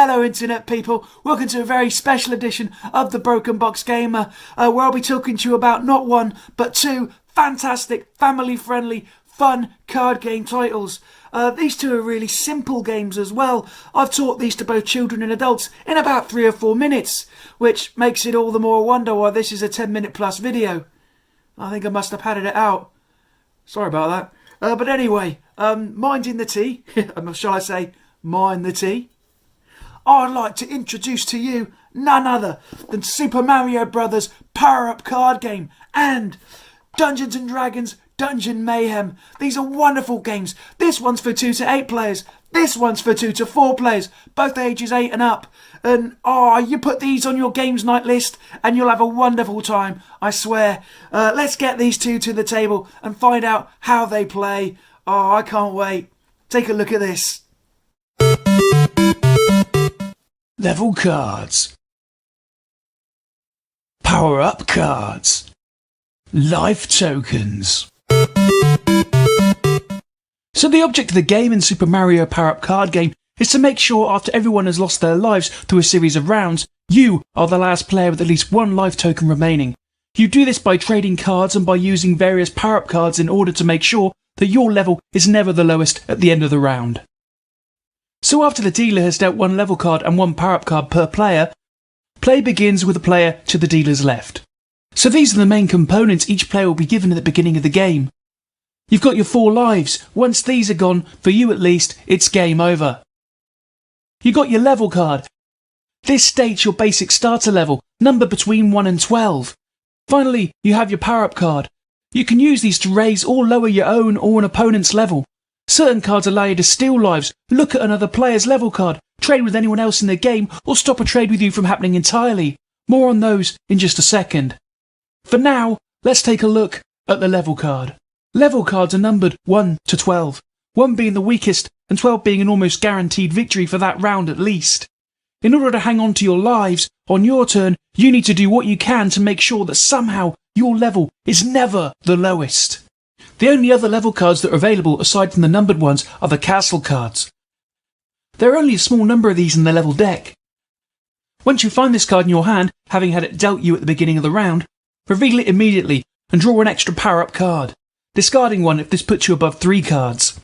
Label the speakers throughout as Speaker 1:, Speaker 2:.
Speaker 1: Hello internet people, welcome to a very special edition of the Broken Box Gamer, where I'll be talking to you about not one, but two fantastic, family-friendly, fun card game titles. These two are really simple games as well. I've taught these to both children and adults in about 3 or 4 minutes, which makes it all the more wonder why this is a 10-minute plus video. I think I must have padded it out. Sorry about that. But anyway, minding the tea, shall I say, mind the tea. I'd like to introduce to you none other than Super Mario Bros. Power-Up Card Game and Dungeons & Dragons Dungeon Mayhem. These are wonderful games. This one's for 2 to 8 players. This one's for 2 to 4 players, both ages 8 and up. And you put these on your games night list and you'll have a wonderful time, I swear. Let's get these two to the table and find out how they play. Oh, I can't wait. Take a look at this. Level cards, power-up cards, life tokens. So the object of the game in Super Mario Power-Up Card Game is to make sure after everyone has lost their lives through a series of rounds, you are the last player with at least 1 life token remaining. You do this by trading cards and by using various power-up cards in order to make sure that your level is never the lowest at the end of the round. So after the dealer has dealt 1 level card and 1 power-up card per player, play begins with the player to the dealer's left. So these are the main components each player will be given at the beginning of the game. You've got your 4 lives. Once these are gone, for you at least, it's game over. You've got your level card. This states your basic starter level, numbered between 1 and 12. Finally, you have your power-up card. You can use these to raise or lower your own or an opponent's level. Certain cards allow you to steal lives, look at another player's level card, trade with anyone else in the game, or stop a trade with you from happening entirely. More on those in just a second. For now, let's take a look at the level card. Level cards are numbered 1 to 12, 1 being the weakest and 12 being an almost guaranteed victory for that round at least. In order to hang on to your lives, on your turn, you need to do what you can to make sure that somehow your level is never the lowest. The only other level cards that are available aside from the numbered ones are the castle cards. There are only a small number of these in the level deck. Once you find this card in your hand, having had it dealt you at the beginning of the round, reveal it immediately and draw an extra power-up card, discarding one if this puts you above 3 cards.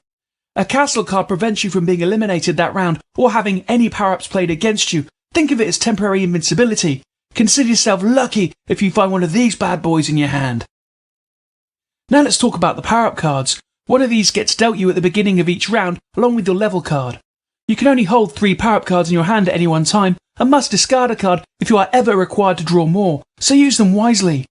Speaker 1: A castle card prevents you from being eliminated that round or having any power-ups played against you. Think of it as temporary invincibility. Consider yourself lucky if you find one of these bad boys in your hand. Now let's talk about the power-up cards. One of these gets dealt you at the beginning of each round along with your level card. You can only hold 3 power-up cards in your hand at any one time and must discard a card if you are ever required to draw more, so use them wisely.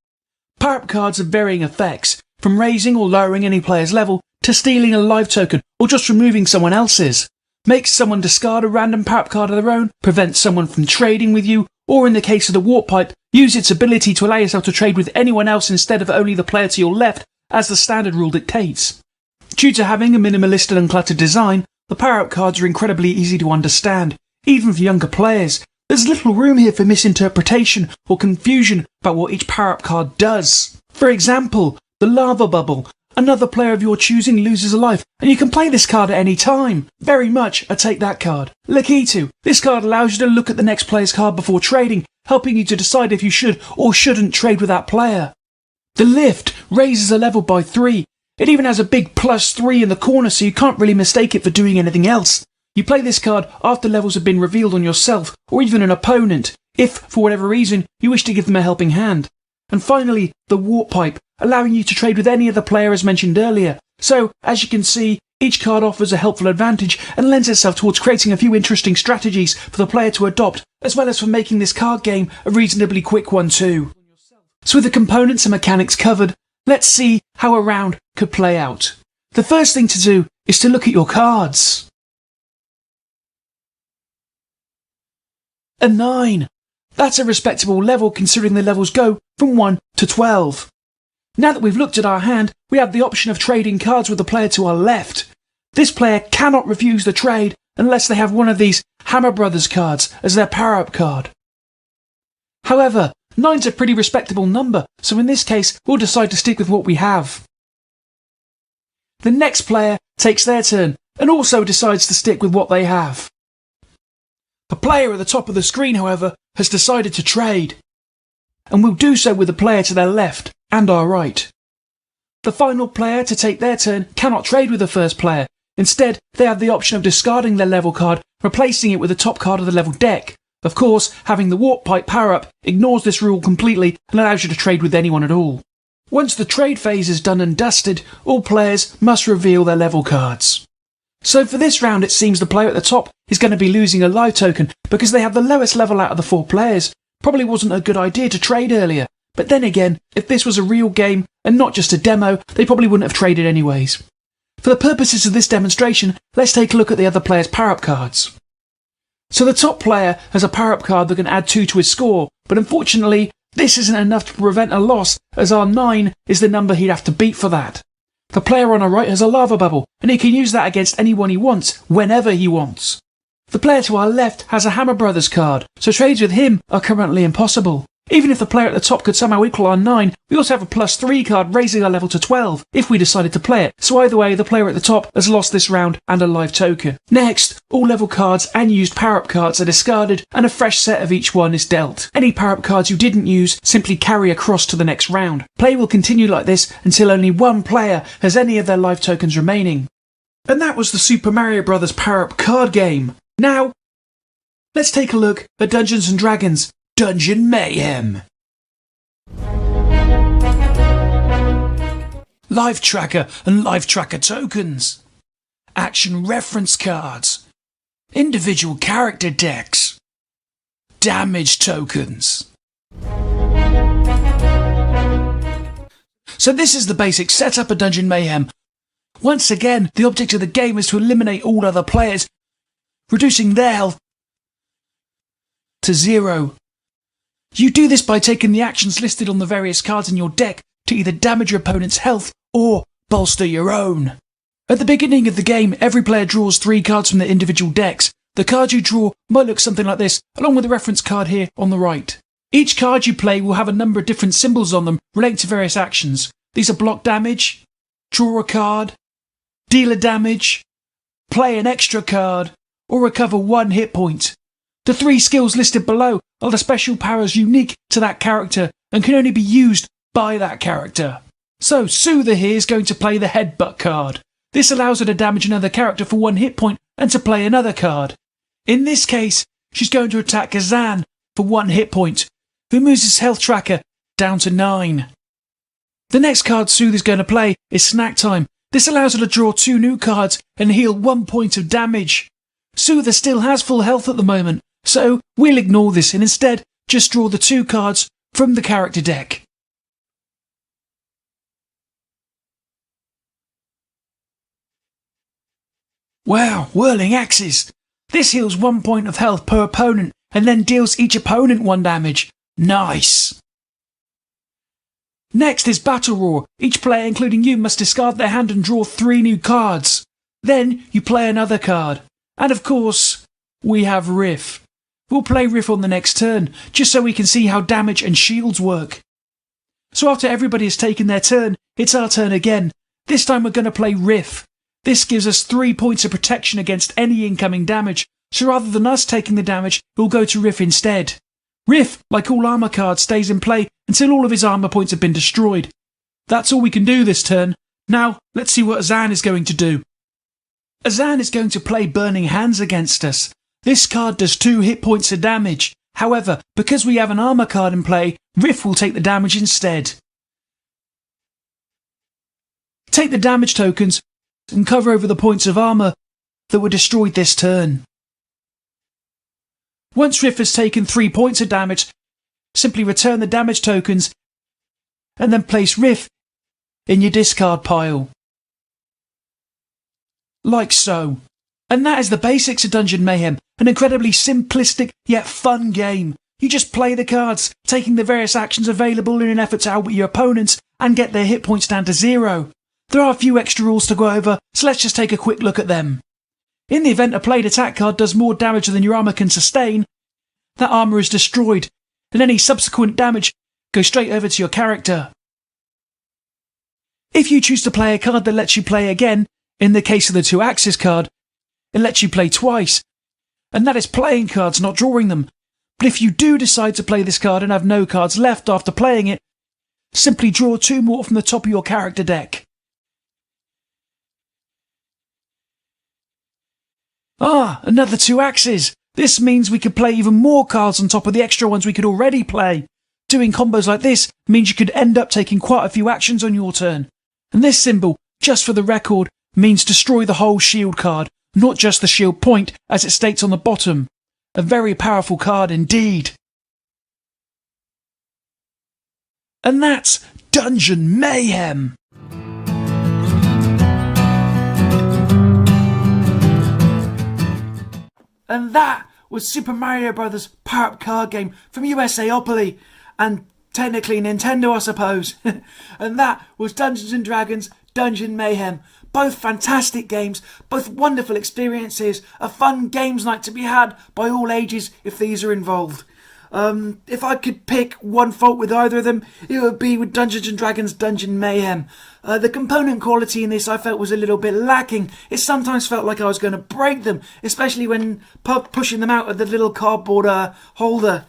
Speaker 1: Power-up cards have varying effects, from raising or lowering any player's level to stealing a life token or just removing someone else's. Makes someone discard a random power-up card of their own, prevents someone from trading with you, or in the case of the warp pipe, use its ability to allow yourself to trade with anyone else instead of only the player to your left, as the standard rule dictates. Due to having a minimalist and uncluttered design, the power-up cards are incredibly easy to understand, even for younger players. There's little room here for misinterpretation or confusion about what each power-up card does. For example, the lava bubble. Another player of your choosing loses a life, and you can play this card at any time. Very much a take that card. Lakitu. This card allows you to look at the next player's card before trading, helping you to decide if you should or shouldn't trade with that player. The lift raises a level by 3. It even has a big +3 in the corner, so you can't really mistake it for doing anything else. You play this card after levels have been revealed on yourself or even an opponent, if, for whatever reason, you wish to give them a helping hand. And finally, the warp pipe, allowing you to trade with any other player as mentioned earlier. So, as you can see, each card offers a helpful advantage and lends itself towards creating a few interesting strategies for the player to adopt, as well as for making this card game a reasonably quick one too. So with the components and mechanics covered, let's see how a round could play out. The first thing to do is to look at your cards. A 9. That's a respectable level considering the levels go from 1 to 12. Now that we've looked at our hand, we have the option of trading cards with the player to our left. This player cannot refuse the trade unless they have one of these Hammer Brothers cards as their power-up card. However, 9's a pretty respectable number, so in this case we'll decide to stick with what we have. The next player takes their turn and also decides to stick with what they have. A player at the top of the screen, however, has decided to trade, and will do so with the player to their left and our right. The final player to take their turn cannot trade with the first player. Instead, they have the option of discarding their level card, replacing it with the top card of the level deck. Of course, having the Warp Pipe power-up ignores this rule completely and allows you to trade with anyone at all. Once the trade phase is done and dusted, all players must reveal their level cards. So for this round, it seems the player at the top is going to be losing a live token because they have the lowest level out of the 4 players. Probably wasn't a good idea to trade earlier, but then again, if this was a real game and not just a demo, they probably wouldn't have traded anyways. For the purposes of this demonstration, let's take a look at the other players' power-up cards. So the top player has a power-up card that can add 2 to his score, but unfortunately, this isn't enough to prevent a loss, as our 9 is the number he'd have to beat for that. The player on our right has a lava bubble, and he can use that against anyone he wants, whenever he wants. The player to our left has a Hammer Brothers card, so trades with him are currently impossible. Even if the player at the top could somehow equal our 9, we also have a +3 card raising our level to 12, if we decided to play it. So either way, the player at the top has lost this round and a live token. Next, all level cards and used power-up cards are discarded, and a fresh set of each one is dealt. Any power-up cards you didn't use simply carry across to the next round. Play will continue like this until only one player has any of their live tokens remaining. And that was the Super Mario Bros. Power-up card game. Now, let's take a look at Dungeons & Dragons Dungeon Mayhem. Live Tracker and Live Tracker tokens. Action reference cards. Individual character decks. Damage tokens. So this is the basic setup of Dungeon Mayhem. Once again, the object of the game is to eliminate all other players, reducing their health to 0. You do this by taking the actions listed on the various cards in your deck to either damage your opponent's health or bolster your own. At the beginning of the game, every player draws 3 cards from their individual decks. The card you draw might look something like this, along with the reference card here on the right. Each card you play will have a number of different symbols on them relating to various actions. These are block damage, draw a card, deal a damage, play an extra card, or recover 1 hit point. The 3 skills listed below are the special powers unique to that character and can only be used by that character. So Soother here is going to play the Headbutt card. This allows her to damage another character for 1 hit point and to play another card. In this case, she's going to attack Kazan for 1 hit point, who moves his health tracker down to 9. The next card Soother's going to play is Snack Time. This allows her to draw 2 new cards and heal 1 point of damage. Soother still has full health at the moment, so we'll ignore this and instead just draw the 2 cards from the character deck. Wow, Whirling Axes! This heals 1 point of health per opponent and then deals each opponent 1 damage. Nice! Next is Battle Roar. Each player, including you, must discard their hand and draw 3 new cards. Then you play another card. And of course, we have Riff. We'll play Riff on the next turn, just so we can see how damage and shields work. So after everybody has taken their turn, it's our turn again. This time we're going to play Riff. This gives us 3 points of protection against any incoming damage, so rather than us taking the damage, we'll go to Riff instead. Riff, like all armor cards, stays in play until all of his armor points have been destroyed. That's all we can do this turn. Now, let's see what Azan is going to do. Azan is going to play Burning Hands against us. This card does 2 hit points of damage. However, because we have an armor card in play, Riff will take the damage instead. Take the damage tokens and cover over the points of armor that were destroyed this turn. Once Riff has taken 3 points of damage, simply return the damage tokens and then place Riff in your discard pile. Like so. And that is the basics of Dungeon Mayhem, an incredibly simplistic yet fun game. You just play the cards, taking the various actions available in an effort to outwit your opponents and get their hit points down to 0. There are a few extra rules to go over, so let's just take a quick look at them. In the event a played attack card does more damage than your armor can sustain, that armor is destroyed, and any subsequent damage goes straight over to your character. If you choose to play a card that lets you play again, in the case of the 2 Axes card, it lets you play twice. and that is playing cards, not drawing them. But if you do decide to play this card and have no cards left after playing it, simply draw 2 more from the top of your character deck. Another 2 axes. This means we could play even more cards on top of the extra ones we could already play. Doing combos like this means you could end up taking quite a few actions on your turn. And this symbol, just for the record, means destroy the whole shield card, not just the shield point as it states on the bottom. A very powerful card indeed. And that's Dungeon Mayhem. And that was Super Mario Bros. Power Up card game from USAopoly, and technically Nintendo, I suppose. And that was Dungeons & Dragons Dungeon Mayhem. Both fantastic games, both wonderful experiences, a fun games night to be had by all ages if these are involved. If I could pick one fault with either of them, it would be with Dungeons & Dragons Dungeon Mayhem. The component quality in this I felt was a little bit lacking. It sometimes felt like I was going to break them, especially when pushing them out of the little cardboard holder.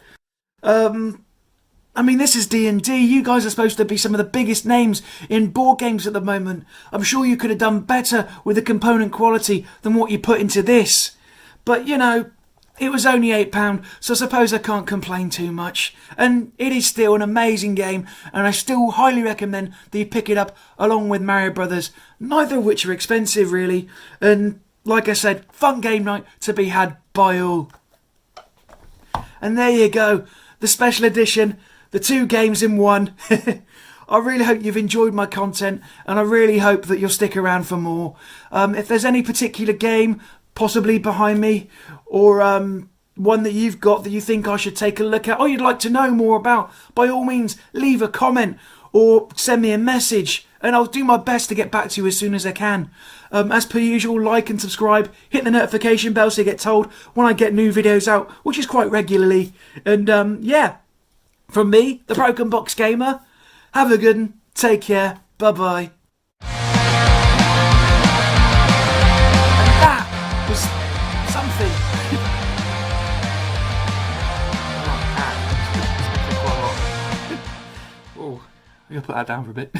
Speaker 1: I mean, this is D&D. You guys are supposed to be some of the biggest names in board games at the moment. I'm sure you could have done better with the component quality than what you put into this. But, you know, it was only £8, so I suppose I can't complain too much. And it is still an amazing game, and I still highly recommend that you pick it up along with Mario Brothers, neither of which are expensive really. And like I said, fun game night to be had by all. And there you go, the special edition, the 2 games in one. I really hope you've enjoyed my content, and I really hope that you'll stick around for more. If there's any particular game possibly behind me, or one that you've got that you think I should take a look at, or you'd like to know more about, by all means leave a comment or send me a message, and I'll do my best to get back to you as soon as I can. As per usual, like and subscribe, hit the notification bell so you get told when I get new videos out, which is quite regularly. And yeah, from me, the Broken Box Gamer, have a good one, take care, bye bye. Was something. Oh, I'm gonna put that down for a bit.